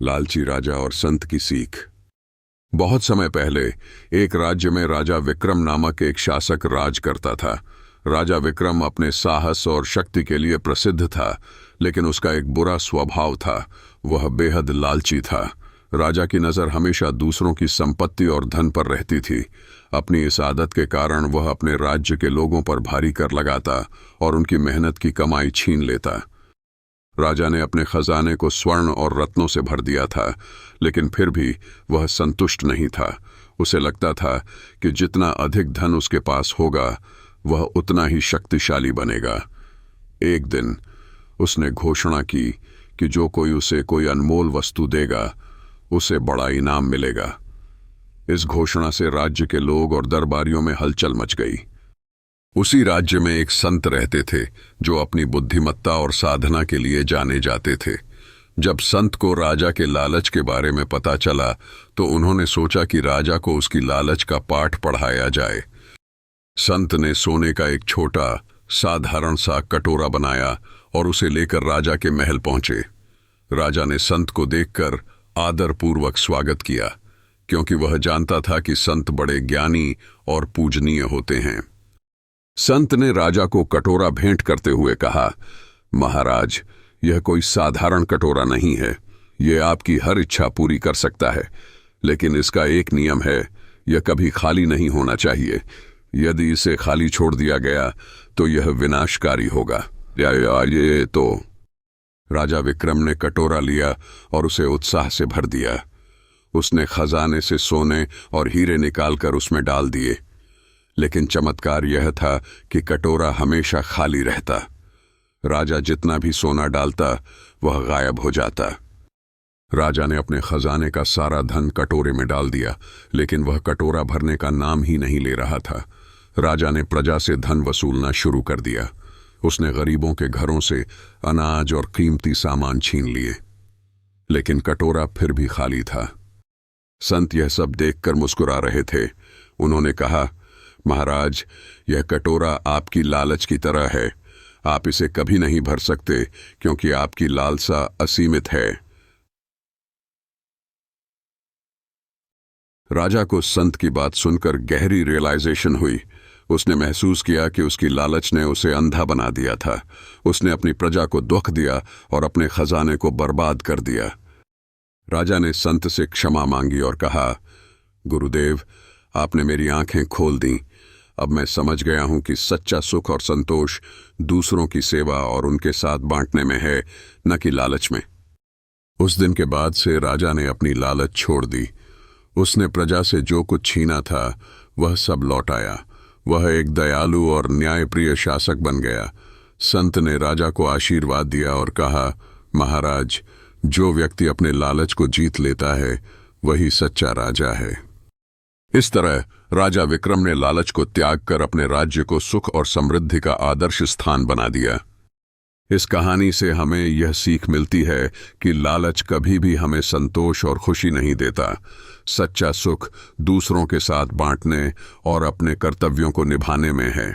लालची राजा और संत की सीख। बहुत समय पहले एक राज्य में राजा विक्रम नामक एक शासक राज करता था। राजा विक्रम अपने साहस और शक्ति के लिए प्रसिद्ध था, लेकिन उसका एक बुरा स्वभाव था। वह बेहद लालची था। राजा की नज़र हमेशा दूसरों की संपत्ति और धन पर रहती थी। अपनी इस आदत के कारण वह अपने राज्य के लोगों पर भारी कर लगाता और उनकी मेहनत की कमाई छीन लेता। राजा ने अपने खजाने को स्वर्ण और रत्नों से भर दिया था, लेकिन फिर भी वह संतुष्ट नहीं था। उसे लगता था कि जितना अधिक धन उसके पास होगा, वह उतना ही शक्तिशाली बनेगा। एक दिन उसने घोषणा की कि जो कोई उसे कोई अनमोल वस्तु देगा, उसे बड़ा इनाम मिलेगा। इस घोषणा से राज्य के लोग और दरबारियों में हलचल मच गई। उसी राज्य में एक संत रहते थे जो अपनी बुद्धिमत्ता और साधना के लिए जाने जाते थे। जब संत को राजा के लालच के बारे में पता चला, तो उन्होंने सोचा कि राजा को उसकी लालच का पाठ पढ़ाया जाए। संत ने सोने का एक छोटा साधारण सा कटोरा बनाया और उसे लेकर राजा के महल पहुंचे। राजा ने संत को देखकर आदरपूर्वक स्वागत किया, क्योंकि वह जानता था कि संत बड़े ज्ञानी और पूजनीय होते हैं। संत ने राजा को कटोरा भेंट करते हुए कहा, महाराज, यह कोई साधारण कटोरा नहीं है। यह आपकी हर इच्छा पूरी कर सकता है, लेकिन इसका एक नियम है, यह कभी खाली नहीं होना चाहिए। यदि इसे खाली छोड़ दिया गया तो यह विनाशकारी होगा। ये तो राजा विक्रम ने कटोरा लिया और उसे उत्साह से भर दिया। उसने खजाने से सोने और हीरे निकालकर उसमें डाल दिए, लेकिन चमत्कार यह था कि कटोरा हमेशा खाली रहता। राजा जितना भी सोना डालता, वह गायब हो जाता। राजा ने अपने खजाने का सारा धन कटोरे में डाल दिया, लेकिन वह कटोरा भरने का नाम ही नहीं ले रहा था। राजा ने प्रजा से धन वसूलना शुरू कर दिया। उसने गरीबों के घरों से अनाज और कीमती सामान छीन लिए, लेकिन कटोरा फिर भी खाली था। संत यह सब देखकर मुस्कुरा रहे थे। उन्होंने कहा, महाराज, यह कटोरा आपकी लालच की तरह है। आप इसे कभी नहीं भर सकते, क्योंकि आपकी लालसा असीमित है। राजा को संत की बात सुनकर गहरी रियलाइजेशन हुई। उसने महसूस किया कि उसकी लालच ने उसे अंधा बना दिया था। उसने अपनी प्रजा को दुख दिया और अपने खजाने को बर्बाद कर दिया। राजा ने संत से क्षमा मांगी और कहा, गुरुदेव, आपने मेरी आंखें खोल दी। अब मैं समझ गया हूं कि सच्चा सुख और संतोष दूसरों की सेवा और उनके साथ बांटने में है, न कि लालच में। उस दिन के बाद से राजा ने अपनी लालच छोड़ दी। उसने प्रजा से जो कुछ छीना था, वह सब लौटाया। वह एक दयालु और न्यायप्रिय शासक बन गया। संत ने राजा को आशीर्वाद दिया और कहा, महाराज, जो व्यक्ति अपने लालच को जीत लेता है, वही सच्चा राजा है। इस तरह राजा विक्रम ने लालच को त्याग कर अपने राज्य को सुख और समृद्धि का आदर्श स्थान बना दिया। इस कहानी से हमें यह सीख मिलती है कि लालच कभी भी हमें संतोष और खुशी नहीं देता। सच्चा सुख दूसरों के साथ बांटने और अपने कर्तव्यों को निभाने में है।